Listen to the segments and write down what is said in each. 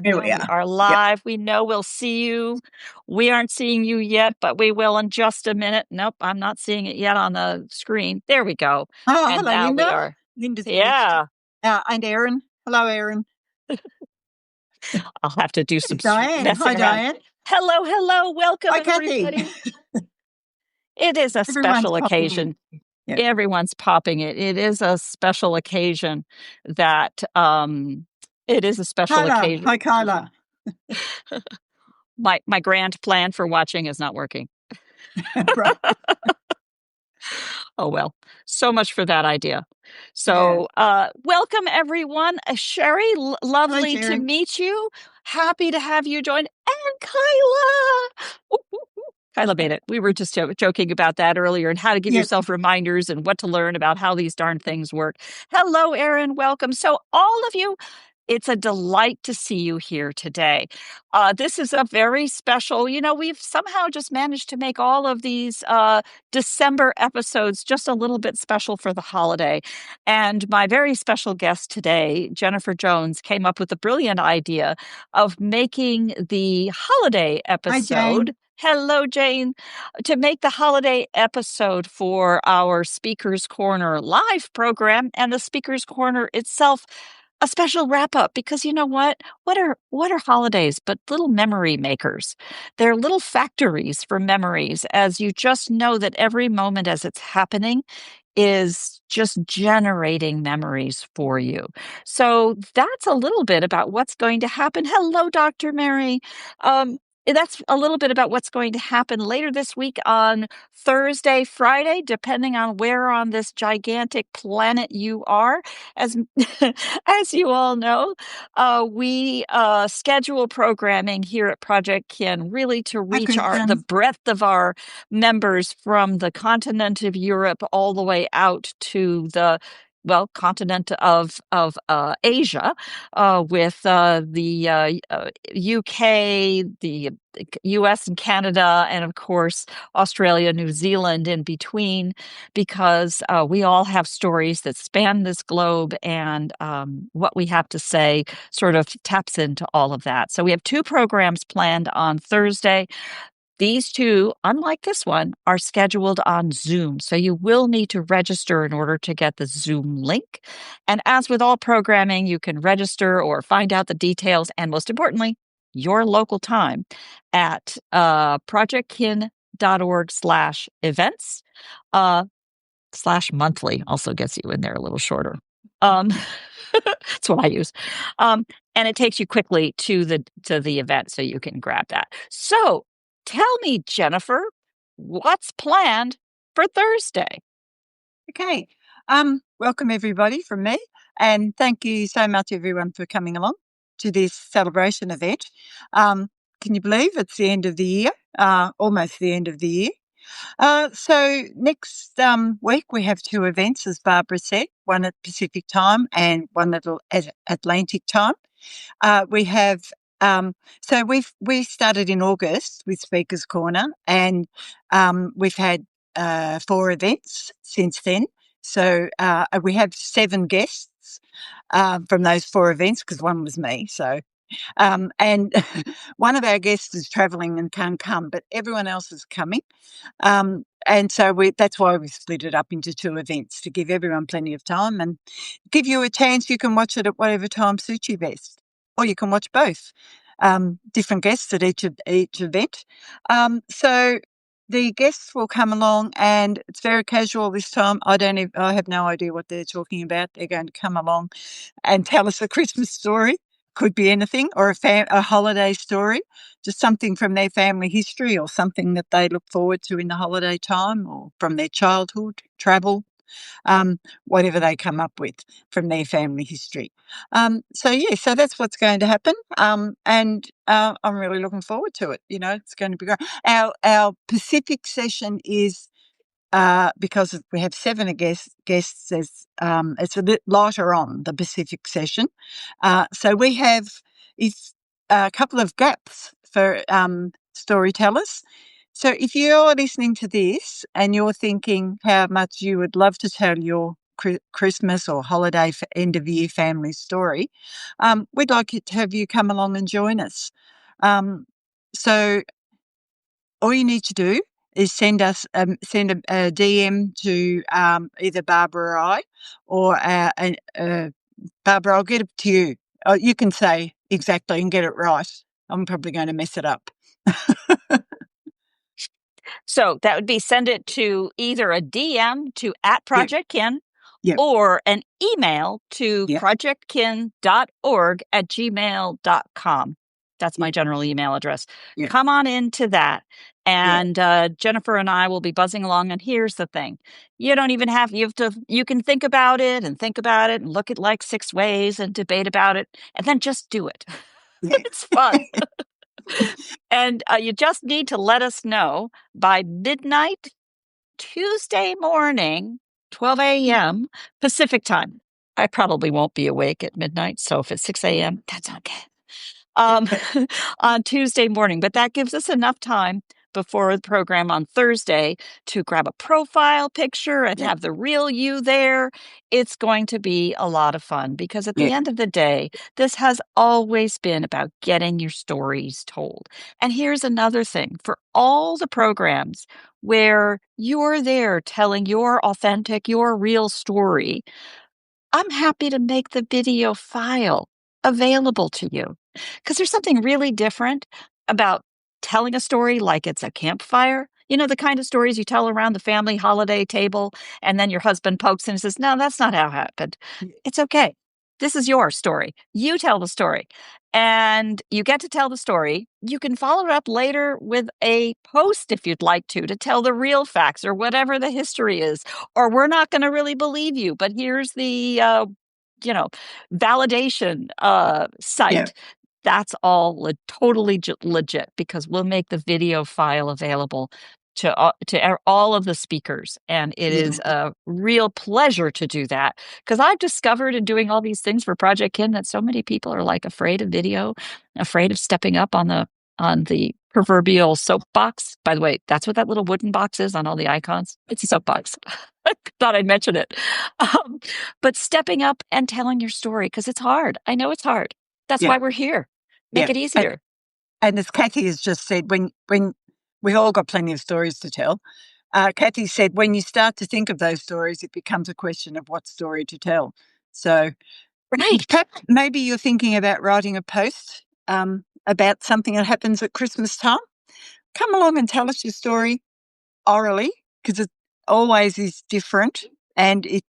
Here we We are live. We know we'll see you. We aren't seeing you yet, but we will in just a minute. Nope, I'm not seeing it yet on the screen. There we go. Oh, And hello, now Linda. we are. Linda's Yeah, and Erin. Hello, Erin. I'll have to do some Diane. Hi, messing around. Diane. Hello. Welcome, Hi, Kathy. everybody. It is a Everyone's special popping in. occasion. Yeah. Everyone's popping it. It is a special occasion that it is a special Kyla. occasion. Hi, Kyla. My grand plan for watching is not working. Right. Oh, well, so much for that idea. So, welcome everyone. Sherry, lovely to Sherry. meet you. Happy to have you join. And Kyla. Ooh, ooh, ooh. Kyla made it. We were just joking about that earlier and how to give Yes. yourself reminders and what to learn about how these darn things work. Hello, Erin. Welcome. So, all of you, it's a delight to see you here today. This is a very special, we've somehow just managed to make all of these December episodes just a little bit special for the holiday. And my very special guest today, Jennifer Jones, came up with the brilliant idea of making the holiday episode. Hello, Jane. To make the holiday episode for our Speaker's Corner live program and the Speaker's Corner itself a special wrap up, because you know what? What are holidays but little memory makers? They're little factories for memories, as you just know that every moment as it's happening is just generating memories for you. So that's a little bit about what's going to happen. Hello, Dr. Mary. That's a little bit about what's going to happen later this week on Thursday, Friday, depending on where on this gigantic planet you are. As as you all know, we schedule programming here at Projectkin really to reach the breadth of our members from the continent of Europe all the way out to the continent of Asia, with the UK, the US and Canada, and of course Australia, New Zealand in between, because we all have stories that span this globe, and what we have to say sort of taps into all of that. So we have two programs planned on Thursday. These two, unlike this one, are scheduled on Zoom. So you will need to register in order to get the Zoom link. And as with all programming, you can register or find out the details, and most importantly, your local time at projectkin.org/events. /monthly also gets you in there a little shorter. That's what I use. And it takes you quickly to the event, so you can grab that. So tell me, Jennifer, what's planned for Thursday? Okay. Welcome everybody from me, and thank you so much everyone for coming along to this celebration event. Can you believe it's the end of the year? Almost the end of the year. So next week we have two events, as Barbara said, one at Pacific time and one at Atlantic time. We have so we started in August with Speaker's Corner, and we've had 4 events since then. So we have 7 guests from those 4 events, because one was me. So and one of our guests is travelling and can't come, but everyone else is coming. And so that's why we split it up into 2 events, to give everyone plenty of time and give you a chance. You can watch it at whatever time suits you best, or you can watch both. Different guests at each event. So the guests will come along, and it's very casual this time. I have no idea what they're talking about. They're going to come along and tell us a Christmas story. Could be anything, or a holiday story, just something from their family history, or something that they look forward to in the holiday time, or from their childhood, travel, whatever they come up with from their family history. So that's what's going to happen, and I'm really looking forward to it. It's going to be great. Our Pacific session is, because we have 7 guests, it's a bit lighter on the Pacific session. So we have a couple of gaps for storytellers. So if you're listening to this and you're thinking how much you would love to tell your Christmas or holiday for end of year family story, we'd like to have you come along and join us. So all you need to do is send a DM to either Barbara or I, or Barbara, I'll get it to you. You can say exactly and get it right. I'm probably going to mess it up. So that would be send it to either a DM to at Yep, Projectkin yep, or an email to yep, projectkin.org@gmail.com. That's my yep, general email address. yep, Come on into that. yep, And Jennifer and I will be buzzing along. And here's the thing. You don't even you can think about it and look at like 6 ways and debate about it and then just do it. yeah, It's fun. And you just need to let us know by midnight Tuesday morning, 12 a.m. Pacific time. I probably won't be awake at midnight, so if it's 6 a.m., that's okay. Um, on Tuesday morning, but that gives us enough time before the program on Thursday to grab a profile picture and yep, have the real you there. It's going to be a lot of fun because at the yep, end of the day, this has always been about getting your stories told. And here's another thing for all the programs where you're there telling your authentic, your real story, I'm happy to make the video file available to you because there's something really different about telling a story like it's a campfire. You know, the kind of stories you tell around the family holiday table, and then your husband pokes in and says, no, that's not how it happened. It's okay. This is your story. You tell the story. And you get to tell the story. You can follow it up later with a post if you'd like to tell the real facts or whatever the history is, or we're not going to really believe you, but here's the you know validation yep, site. That's all totally legit because we'll make the video file available to all of the speakers, and it is yeah, a real pleasure to do that because I've discovered in doing all these things for Project Kin that so many people are like afraid of video, afraid of stepping up on the proverbial soapbox. By the way, that's what that little wooden box is on all the icons. It's a soapbox. I thought I'd mention it. Um, but stepping up and telling your story because it's hard. I know it's hard. That's yep, why we're here. Make yep. it easier. And as Kathy has just said, when we've all got plenty of stories to tell, Kathy said when you start to think of those stories, it becomes a question of what story to tell. So Right. perhaps maybe you're thinking about writing a post about something that happens at Christmas time. Come along and tell us your story orally because it always is different, and it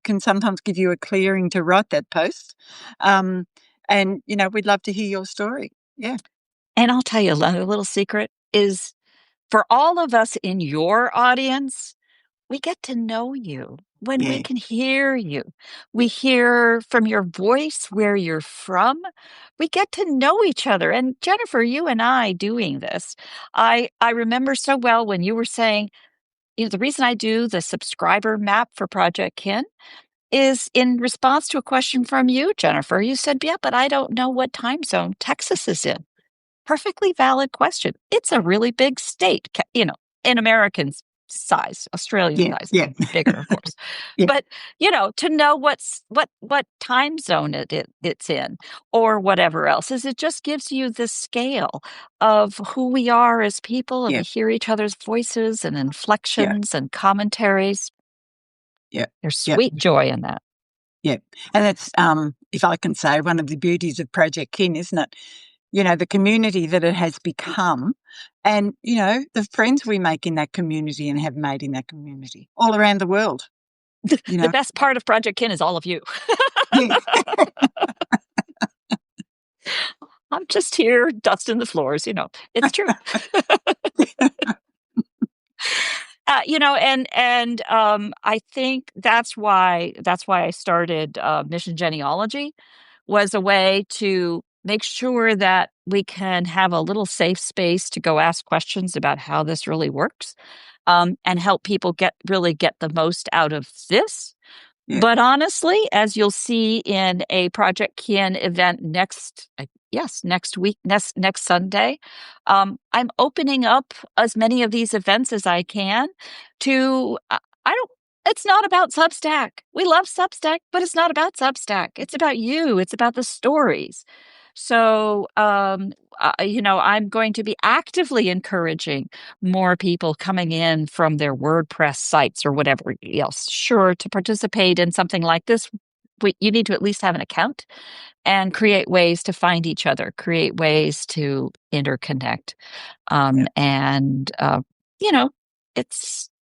can sometimes give you a clearing to write that post. Um, and we'd love to hear your story. Yeah, And I'll tell you another little secret is for all of us in your audience, we get to know you when we yeah, can hear you. We yeah, hear from your voice where you're from. We get to know each other. And Jennifer, you and I doing this, I remember so well when you were saying, the reason I do the subscriber map for Project Kin is in response to a question from you, Jennifer. You said, yeah, but I don't know what time zone Texas is in. Perfectly valid question. It's a really big state, in American size, Australian yeah, size, yeah, bigger, of course. yeah, But, to know what time zone it's in or whatever else is it just gives you the scale of who we are as people and we yeah, hear each other's voices and yeah, inflections and commentaries. yeah, There's yeah, sweet joy in that. yeah. And that's, if I can say, one of the beauties of Project Kin, isn't it? The community that it has become, and the friends we make in that community and have made in that community all around the world. You The know, best part of Project Kin is all of you. yeah, I'm just here dusting the floors, it's true. I think that's why I started Mission Genealogy was a way to make sure that we can have a little safe space to go ask questions about how this really works, and help people really get the most out of this. yeah, But honestly, as you'll see in a Project Kin event next week, next Sunday, I'm opening up as many of these events as I can to. I don't. It's not about Substack. We love Substack, but it's not about Substack. It's about you. It's about the stories. So, I'm going to be actively encouraging more people coming in from their WordPress sites or whatever else. Sure, to participate in something like this, you need to at least have an account and create ways to find each other, create ways to interconnect. Yeah, And you know,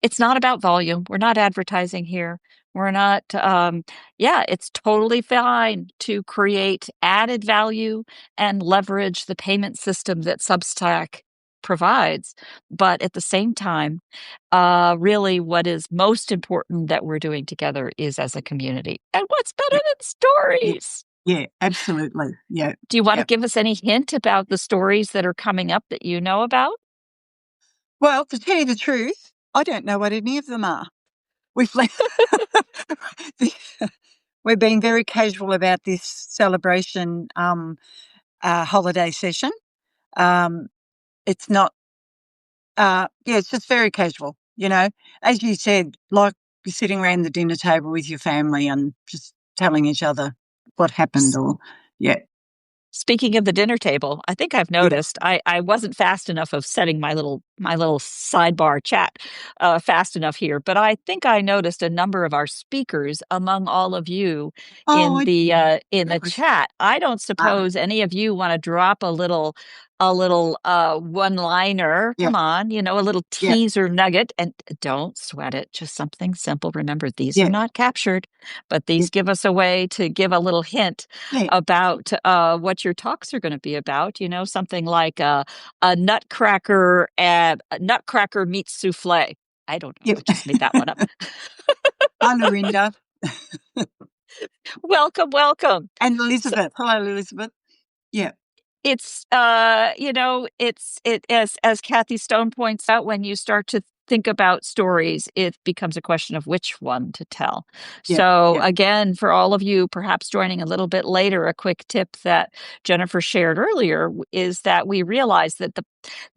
it's not about volume. We're not advertising here. We're not yeah, it's totally fine to create added value and leverage the payment system that Substack provides. But at the same time, really what is most important that we're doing together is as a community. And what's better yeah, than yeah, stories? yeah, absolutely. Yeah, Do you want to yeah. give us any hint about the stories that are coming up that you know about? Well, to tell you the truth, I don't know what any of them are. We've le- the- we've been very casual about this celebration holiday session. Um, it's not, yeah, it's just very casual. As you said, like you're sitting around the dinner table with your family and just telling each other what happened, or yeah, Speaking of the dinner table, I think I've yeah. noticed I wasn't fast enough of setting my little sidebar chat fast enough here, but I think I noticed a number of our speakers among all of you Oh, in the chat. I don't ah, suppose any of you want to drop a little one-liner. yeah, Come on, a little yeah, teaser nugget, and don't sweat it. Just something simple. Remember, these are yeah, not captured, but yeah, these give us a way to give a little hint yeah, about what your talks are going to be about. Something like a nutcracker meets souffle. I don't know. yeah. I just made that one up. Hi, Lorinda Welcome, welcome. and So, Elizabeth. Hello, Elizabeth. Yeah, it's as Kathy Stone points out, when you start to think about stories, it becomes a question of which one to tell. yeah, So yeah. again, for all of you perhaps joining a little bit later, a quick tip that Jennifer shared earlier is that we realized that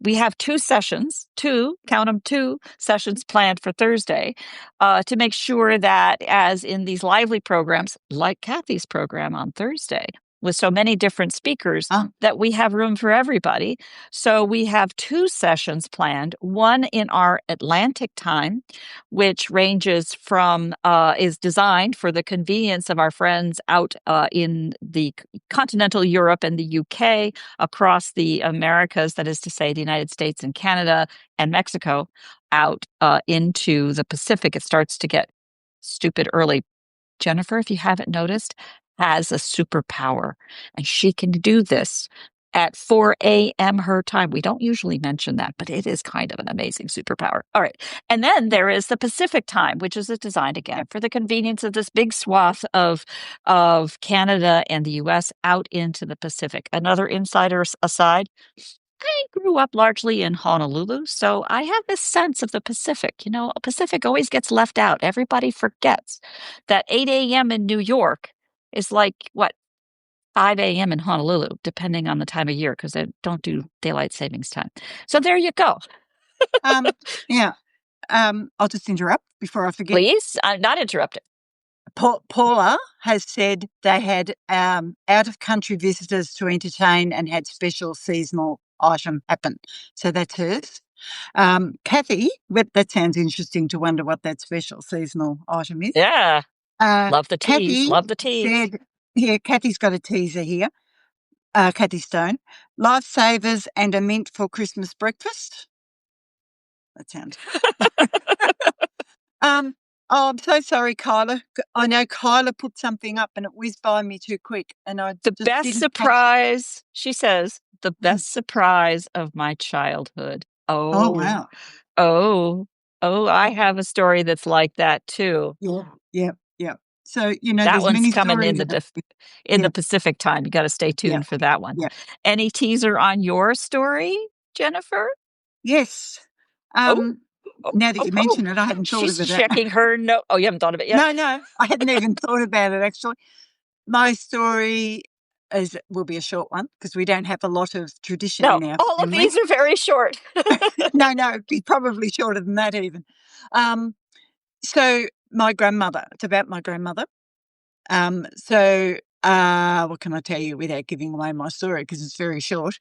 we have count them, two sessions planned for Thursday, to make sure that, as in these lively programs like Kathy's program on Thursday with so many different speakers, Ah, that we have room for everybody. So we have two sessions planned, one in our Atlantic time, which is designed for the convenience of our friends out in the continental Europe and the UK, across the Americas, that is to say, the United States and Canada and Mexico, out into the Pacific. It starts to get stupid early. Jennifer, if you haven't noticed, has a superpower, and she can do this at 4 a.m. her time. We don't usually mention that, but it is kind of an amazing superpower. All right. And then there is the Pacific time, which is designed yeah. again for the convenience of this big swath of Canada and the US out into the Pacific. Another insider aside, I grew up largely in Honolulu, so I have this sense of the Pacific. Pacific always gets left out. Everybody forgets that 8 a.m. in New York is like, what, 5 a.m. in Honolulu, depending on the time of year, because they don't do daylight savings time. So there you go. Um, yeah. I'll just interrupt before I forget. Please, I'm not interrupted. Paula has said they had out of country visitors to entertain and had special seasonal item happen. So that's hers. Kathy, that sounds interesting to wonder what that special seasonal item is. Yeah. Love the tease. Kathy Love the tease. said, here, Kathy's got a teaser here. Kathy Stone, lifesavers and a mint for Christmas breakfast. That sounds. Um, oh, I'm so sorry, Kyla. I know Kyla put something up and it whizzed by me too quick, and I The just best didn't catch it. surprise, she says, the best surprise of my childhood. Oh Oh, wow! oh, oh, I have a story that's like that too. Yeah, yeah, yeah. So That there's one's many coming stories about. in the Yeah, Pacific time. You got to stay yeah, tuned for that one. yeah. Any teaser on your story, Jennifer? Yes. Oh, Um, oh, now that oh, you oh. mention it, I hadn't thought She's of it. checking her note. Oh, you haven't thought of it yet? No, no, I hadn't even thought about it actually. My story will be a short one because we don't have a lot of tradition No, in our all of family. these are very short. No, no, it'd be probably shorter than that even. Um, so my grandmother. It's about my grandmother. So what can I tell you without giving away my story because it's very short?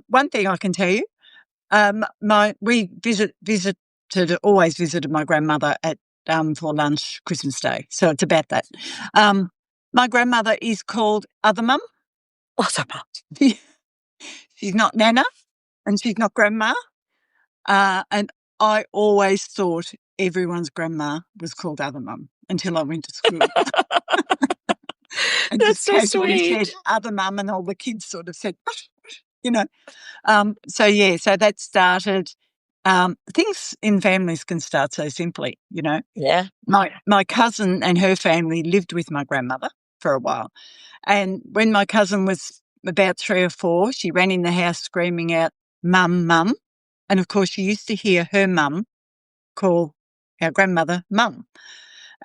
One thing I can tell you, we always visited my grandmother at for lunch Christmas Day. So it's about that. My grandmother is called Other Mum. Other Mum. She's not Nana and she's not Grandma. And I always thought everyone's grandma was called Other Mum until I went to school. And That's just so casually said sweet. Other Mum, and all the kids sort of said, you know. So that started. Things in families can start so simply, you know. Yeah. My cousin and her family lived with my grandmother for a while. And when my cousin was about 3 or 4, she ran in the house screaming out, "Mum, Mum." And of course, she used to hear her mum call our grandmother Mum.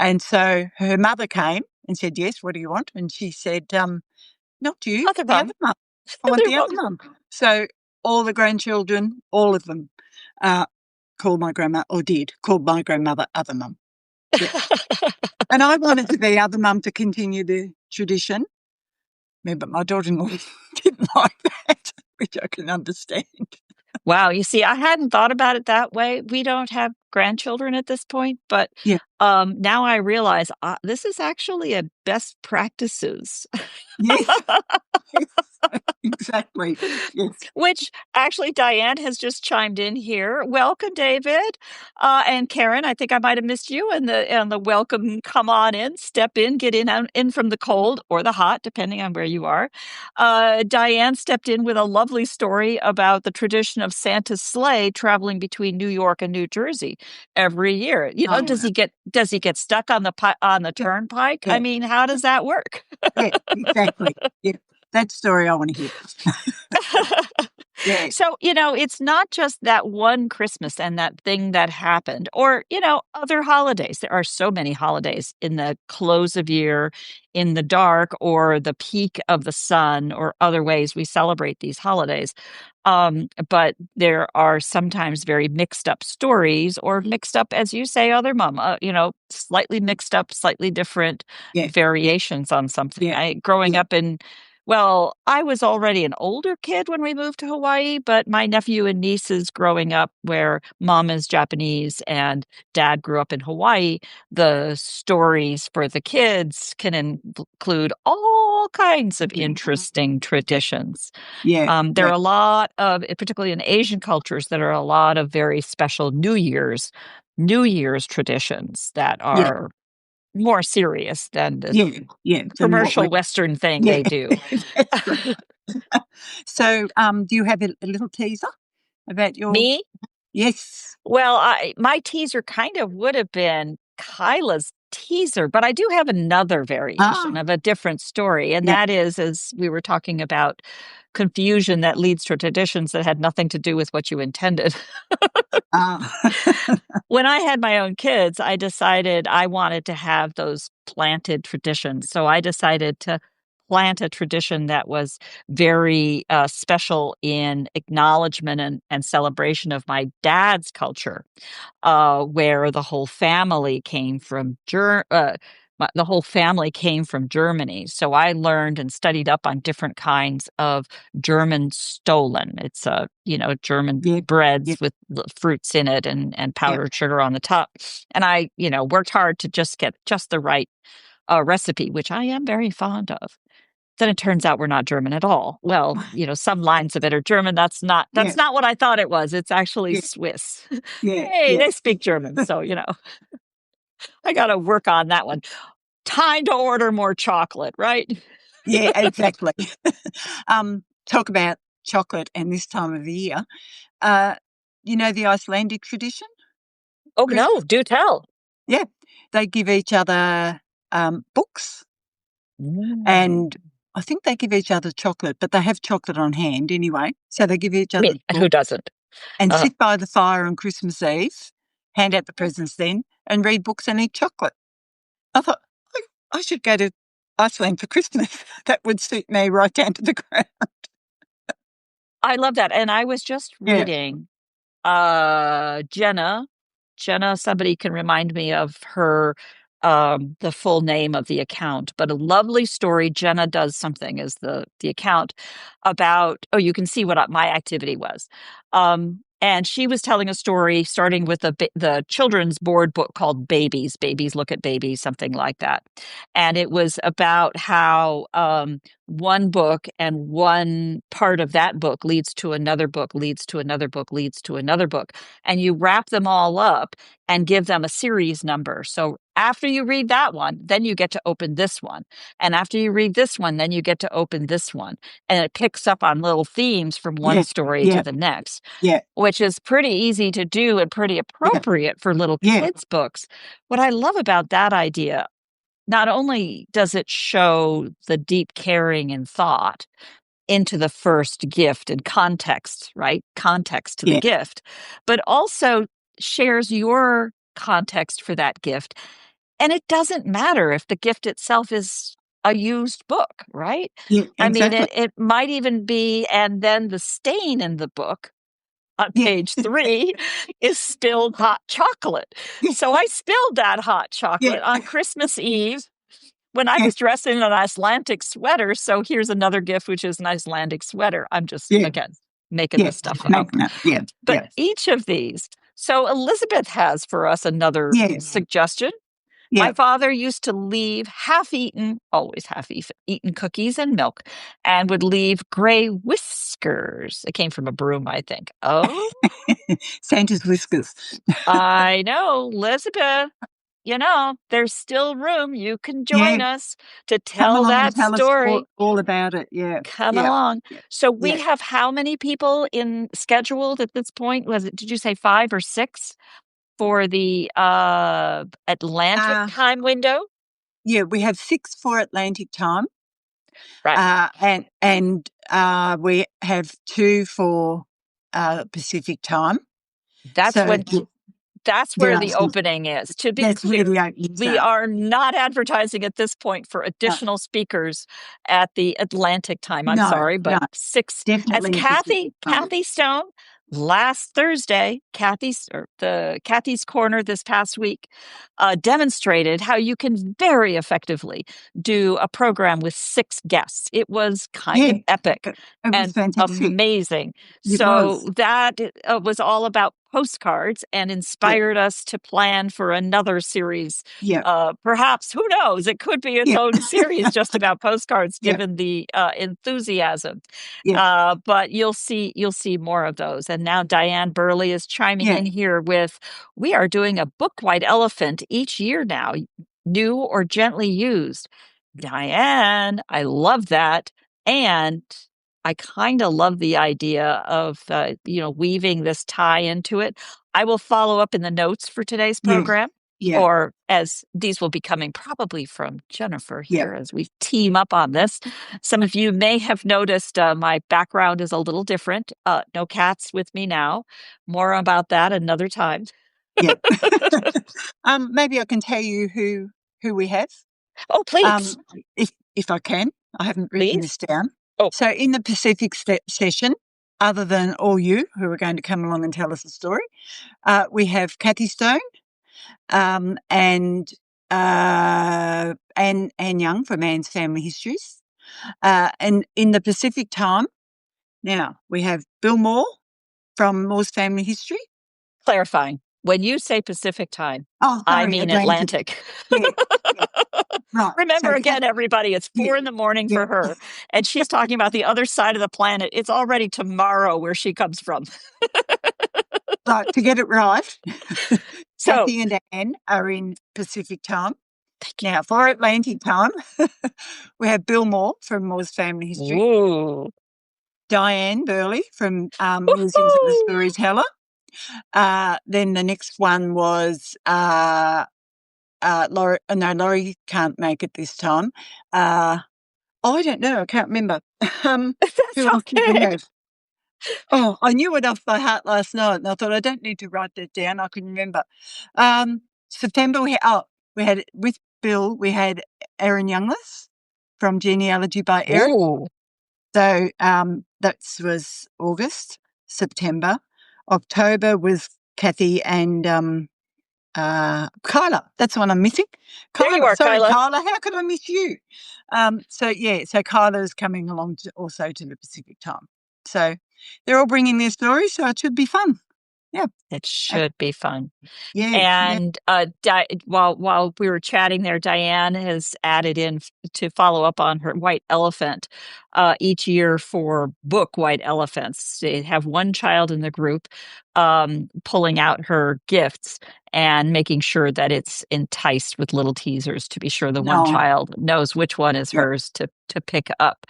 And so her mother came and said, "Yes, what do you want?" And she said, "Not you, Other the other Mum. mum. I want Other the other Mum. mum." So all the grandchildren, all of them, uh, called my grandma, or did, called my grandmother Other Mum. Yeah. And I wanted to be Other Mum to continue the tradition. Yeah, but my daughter-in-law didn't like that, which I can understand. Wow, you see, I hadn't thought about it that way. We don't have grandchildren at this point, but, Yeah. now I realize, this is actually a best practices. Yes. Yes. Exactly. Yes. Which actually Diane has just chimed in here. Welcome, David. And Karen, I think I might have missed you and the welcome. Come on in, step in, get in from the cold or the hot, depending on where you are. Diane stepped in with a lovely story about the tradition of Santa's sleigh traveling between New York and New Jersey every year. You know, Oh, does he get stuck on the yeah. turnpike? I Yeah. mean, how does that work? Yeah. Exactly. Yeah. That story I want to hear. Yeah. So, it's not just that one Christmas and that thing that happened, or, other holidays. There are so many holidays in the close of year, in the dark, or the peak of the sun, or other ways we celebrate these holidays. But there are sometimes very mixed up stories, or mixed up, as you say, other mom, slightly mixed up, slightly different Yeah. variations on something. Yeah. Growing Yeah. up well, I was already an older kid when we moved to Hawaii, but my nephew and nieces growing up, where mom is Japanese and dad grew up in Hawaii, the stories for the kids can include all kinds of interesting traditions. Yeah. There are Yeah. a lot of, particularly in Asian cultures, that are a lot of very special New Year's traditions that Yeah. are more serious than the Yeah. Yeah. Then what commercial we Western thing Yeah. they do. That's right. So, do you have a little teaser about your Me? Yes. Well, my teaser kind of would have been Kyla's teaser, but I do have another variation Ah, of a different story, and yeah. that is, as we were talking about confusion that leads to traditions that had nothing to do with what you intended. Ah. When I had my own kids, I decided I wanted to have those planted traditions. So I decided to plant a tradition that was very special in acknowledgement and celebration of my dad's culture, where the whole family came from the whole family came from Germany. So I learned and studied up on different kinds of German Stollen. It's German Yeah. Yeah. breads with fruits in it and Yeah. powdered sugar on the top. And I, worked hard to just get just the right recipe, which I am very fond of. Then it turns out we're not German at all. Well, some lines of it are German. Yeah. That's not what I thought it was. It's actually Yeah. Swiss. Yeah. Hey, Yeah. they speak German, so I got to work on that one. Time to order more chocolate, right? Yeah, exactly. Talk about chocolate and this time of the year. Uh, the Icelandic tradition, Oh no, Christmas? do tell. Yeah. They give each other, books, Mm. and I think they give each other chocolate, but they have chocolate on hand anyway. So they give each I mean, other who books doesn't? and Uh, sit by the fire on Christmas Eve, hand out the presents then, and read books and eat chocolate. I thought, I should go to Iceland for Christmas. That would suit me right down to the ground. I love that. And I was just Yeah. reading Jenna. Jenna, somebody can remind me of her, the full name of the account, but a lovely story. Jenna does something is the account about, oh, you can see what my activity was. And she was telling a story starting with the children's board book called Babies. Babies Look at Babies, something like that. And it was about how one book and one part of that book leads to another book, leads to another book, leads to another book. And you wrap them all up and give them a series number. So after you read that one, then you get to open this one. And after you read this one, then you get to open this one. And it picks up on little themes from one Yeah. story to Yeah. the next, Yeah. which is pretty easy to do and pretty Yeah. appropriate for little Yeah. kids' books. What I love about that idea, not only does it show the deep caring and thought into the first gift and context, right? Context to the Yeah. gift, but also shares your context for that gift. And it doesn't matter if the gift itself is a used book, right? Yeah. I mean, Exactly. it might even be, and then the stain in the book on Yeah. page 3 is spilled hot chocolate. Yeah. So I spilled that hot Yeah. chocolate on Christmas Eve when I Yeah. was dressed in an Icelandic sweater. So here's another gift, which is an Icelandic sweater. I'm just, Yeah. again, making Yeah. this stuff up. Making up. Yeah. But Yeah. each of these. So Elizabeth has for us another Yeah. suggestion. My Yeah. father used to leave half-eaten, always half-eaten cookies and milk, and would leave gray whiskers. It came from a broom, I think. Oh, Santa's whiskers. I know, Elizabeth. There's still room. You can join Yeah. us to Come tell along and that tell us story. all about it. Yeah. Come Yeah. along. Yeah. So we Yeah. have how many people in scheduled at this point? Did you say 5 or 6 for the Atlantic Uh, time window? yeah, we have 6 for Atlantic time. Right. And we have 2 for Pacific time. That's So when that's there where are the opening is. To be that's where clear, the openings we are. are not advertising at this point for additional speakers at the Atlantic time. I'm No, sorry, no, but 6 as definitely in Pacific time. Kathy Stone last Thursday, Kathy's Corner this past week demonstrated how you can very effectively do a program with 6 guests. It was kind Yeah, of epic it was and fantastic. amazing. It So was. that was all about postcards and Yeah, inspired us to plan for another series. yeah, Perhaps, who knows? It could be its yeah, own series just about postcards, yeah, given the enthusiasm. yeah, But you'll see more of those. And now Diane Burley is chiming yeah, in here with, we are doing a book white elephant each year now, new or gently used. Diane, I love that. And I kind of love the idea of, weaving this tie into it. I will follow up in the notes for today's yeah, program, yeah, or as these will be coming probably from Jennifer yeah, here as we team up on this. Some of you may have noticed my background is a little different. No cats with me now. More about that another time. yeah. Maybe I can tell you who we have. Oh, Um, please, if I can, I haven't written please. this down. Oh, So in the Pacific session, other than all you who are going to come along and tell us a story, we have Kathy Stone, and Anne Young from Anne's Family Histories. And in the Pacific time, now we have Bill Moore from Moore's Family History. clarifying. When you say Pacific time, Oh, I sorry, mean Atlantic. Atlantic. Yeah, yeah, right. Remember So again, everybody, it's yeah, 4 in the morning yeah, for her, and she's talking about the other side of the planet. It's already tomorrow where she comes from. right. To get it right, So, Kathy and Anne are in Pacific time. thank you. Now, for Atlantic time, we have Bill Moore from Moore's Family History, Ooh. Diane Burley from Musings of the Woohoo! Storyteller. Then the next one was Laurie. No, Laurie can't make it this time. I don't know. I can't remember. That's Who else did we okay. have? Oh, I knew it off by heart last night, and I thought I don't need to write that down. I can remember. September we had with Bill. We had Erin Youngless from Genealogy by Erin. Ooh. So that was August. September, October was Kathy and Kyla, that's the one I'm missing. There you Kyla, are, sorry, Kyla. Kyla, how could I miss you? So Kyla is coming along also to the Pacific time. So they're all bringing their stories, so it should be fun. Yeah. It Uh, should be fun. yeah. Yeah. And while we were chatting there, Diane has added in to follow up on her white elephant each year for book white elephants. They have one child in the group pulling out her gifts and making sure that it's enticed with little teasers to be sure the one No. child knows which one is Yeah. hers to pick up.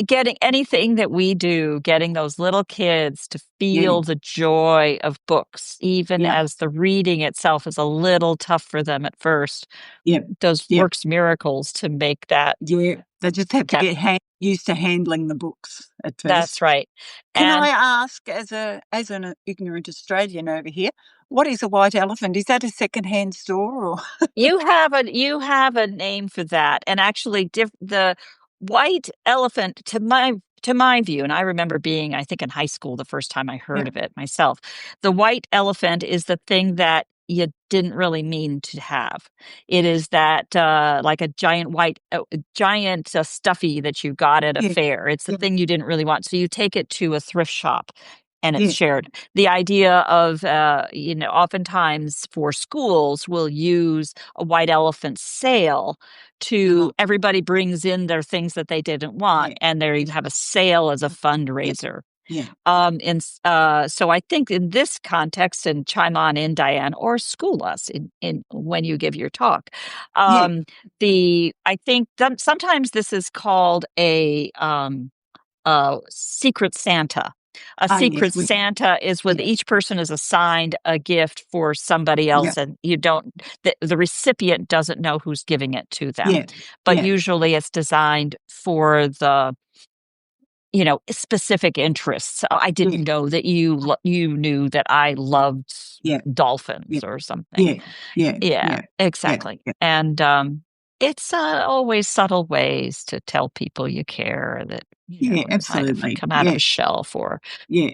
Getting anything that we do, getting those little kids to Yeah. feel the joy of books, even Yeah. as the reading itself is a little tough for them at first, Yeah. does Yeah. works miracles to make that. Yeah. They just have to that get used to handling the books at first. that's right. Can I And ask, as an ignorant Australian over here, what is a white elephant? Is that a second-hand store or? you have a name for that. And actually the white elephant, to my view, and I remember being, I think, in high school the first time I Yeah. heard of it myself. The white elephant is the thing that you didn't really mean to have. It is that like a giant stuffy that you got at a Yeah. fair. It's the Yeah. thing you didn't really want. So you take it to a thrift shop and it's Yeah. shared. The idea of, oftentimes for schools will use a white elephant sale to Oh, everybody brings in their things that they didn't want, yeah. and they Yeah. have a sale as a Yeah. fundraiser. Yeah. So I think in this context, and chime on in, Diane, or school us in when you give your talk. Yeah. I think sometimes this is called a secret Santa. A Ah, yes. secret Santa is when Yeah. each person is assigned a gift for somebody Yeah. else, and the recipient doesn't know who's giving it to them. Yeah. But Yeah. usually it's designed for the specific interests. So I Yeah. didn't know that you knew that I loved Yeah. dolphins Yeah. or something. Yeah. Yeah. Yeah, Yeah. Yeah. exactly. Yeah. And it's always subtle ways to tell people you care, that Yeah. kind of Absolutely. come out of Yeah. a shell for. Yeah.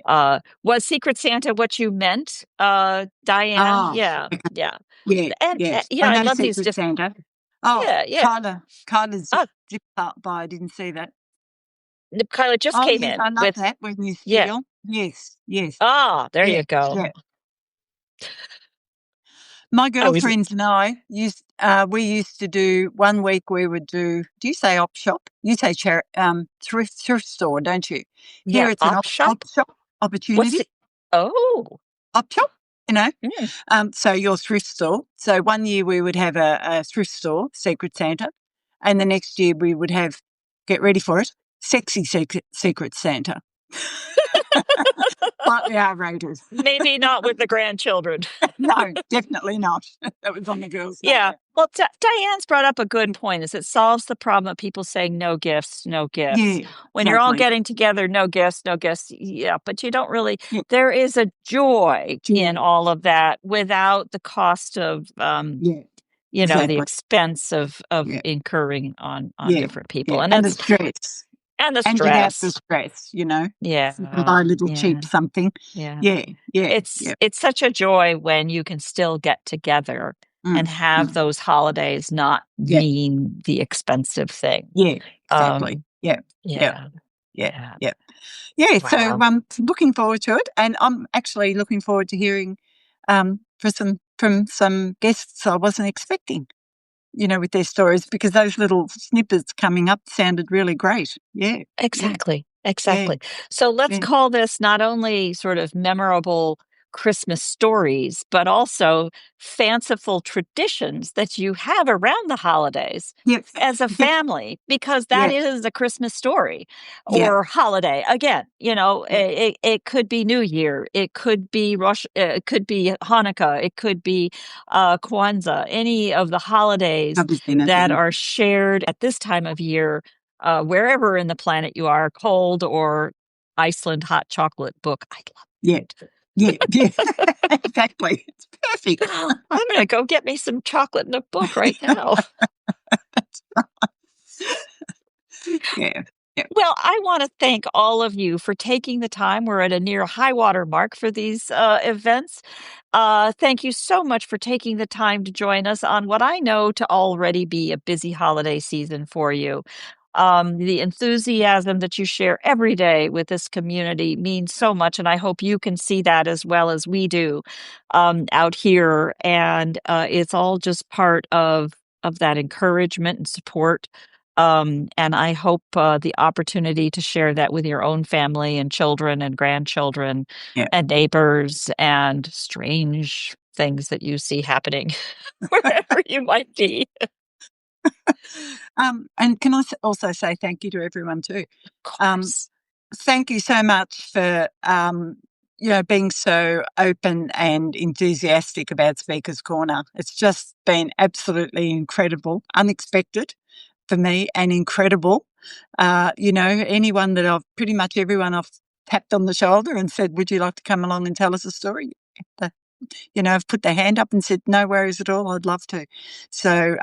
Was Secret Santa what you meant, Diane? Oh, Yeah, okay. yeah. Yeah. And Yes. I I know love these Secret different. Santa. Oh, Yeah, yeah. Kyla's Oh, zipped up by. I didn't see that. Kyla just Oh, came yes. in I love with. that when you Yeah. steal. Yes. Yes. There Yeah. you go. Yeah. My I was. girlfriends and I we used to do one week we would do you say op shop? You say thrift store, don't you? Yeah, Here it's an op shop. op shop What's opportunity, the? Oh. op shop, you know. Mm. So your thrift store. So one year we would have a thrift store, Secret Santa, and the next year we would have, get ready for it, sexy Secret Santa. Slightly outrageous. Maybe not with the grandchildren. No, definitely not. That was on the girls' night Yeah. out. Well, Diane's brought up a good point. Is it solves the problem of people saying no gifts, no gifts. Yeah, When you're all exactly. getting together, no gifts, no gifts. Yeah, but you don't really. Yeah, There is a joy in joy. all of that without the cost of, Yeah, the exactly. expense of Yeah, incurring on yeah, different people, yeah. and And the it's stress. and the And you have the stress. stress, you know. You can Yeah, buy a little yeah, cheap something. yeah. Yeah, yeah, It's yeah. it's such a joy when you can still get together and Mm, have mm. those holidays not Yeah, mean the expensive thing. yeah, exactly. Um, Yeah, yeah, yeah, yeah, yeah. yeah. Yeah, so Wow. I'm looking forward to it, and I'm actually looking forward to hearing from some guests I wasn't expecting, with their stories, because those little snippets coming up sounded really great. Yeah, yeah, Exactly, yeah, exactly. So let's yeah, call this not only sort of memorable Christmas stories, but also fanciful traditions that you have around the holidays yep, as a yep, family, because that yeah, is a Christmas story yeah, or holiday. Again, yeah. it could be New Year, it could be it could be Hanukkah, it could be Kwanzaa, any of the holidays Covers anything. that are shared at this time of year, wherever in the planet you are, cold or Iceland hot chocolate book. I Yeah, love that. yeah, yeah. Exactly. It's perfect. I'm going to go get me some chocolate in a book right now. Yeah, Yeah. Well, I want to thank all of you for taking the time. We're at a near high water mark for these events. Thank you so much for taking the time to join us on what I know to already be a busy holiday season for you. The enthusiasm that you share every day with this community means so much, and I hope you can see that as well as we do out here. And it's all just part of that encouragement and support. And I hope the opportunity to share that with your own family and children and grandchildren Yeah. and neighbors and strange things that you see happening wherever you might be. And can I also say thank you to everyone too? Of Um, course. Thank you so much for being so open and enthusiastic about Speaker's Corner. It's just been absolutely incredible, unexpected for me, and incredible. Anyone that I've pretty much everyone I've tapped on the shoulder and said, "Would you like to come along and tell us a story?" The- I've put their hand up and said, "No worries at all. I'd love to." So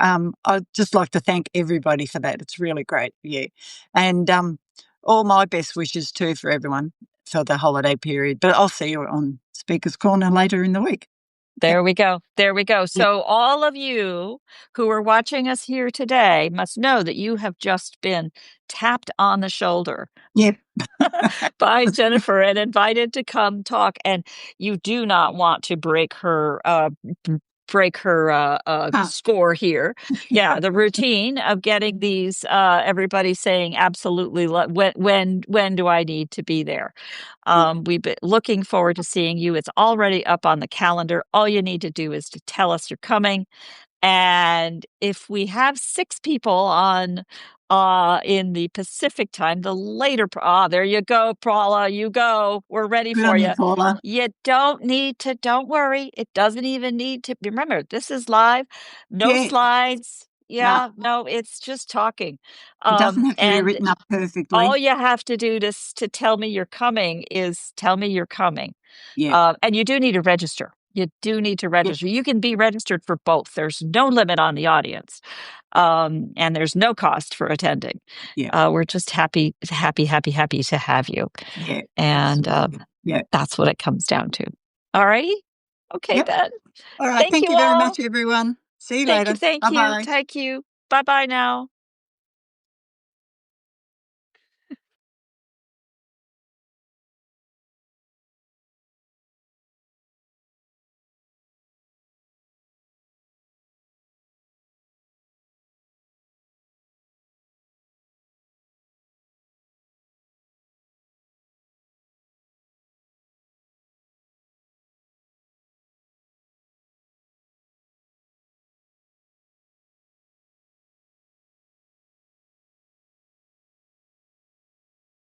I'd just like to thank everybody for that. It's really great. Yeah. And all my best wishes too for everyone for the holiday period. But I'll see you on Speaker's Corner later in the week. Yep. There we go. There we go. Yep. So, all of you who are watching us here today must know that you have just been tapped on the shoulder Yep. by Jennifer and invited to come talk. And you do not want to break her Huh. score here. Yeah, the routine of getting these everybody saying absolutely when do I need to be there? Yeah. We've been looking forward to seeing you. It's already up on the calendar. All you need to do is to tell us you're coming. And if we have 6 people on in the Pacific time, the later there you go, Paula, you go. We're ready Good for on you, you. Paula. You don't need to, don't worry. It doesn't even need to. Remember, this is live, no Yeah. slides. No, Yeah, no, it's just talking. it doesn't have to be And written up all perfectly. you have to do to tell me you're coming is tell me you're coming. Yeah. And you do need to register. You do need to Yeah. register. You can be registered for both. There's no limit on the audience, and there's no cost for attending. Yeah. We're just happy, happy, happy, happy to have you, Yeah. and Absolutely. Yeah. that's what it comes down to. All righty, okay Yep. then. All right. Thank Thank you you very all. much, everyone. See you Thank you, later. thank Bye you, bye. thank you. Bye bye now.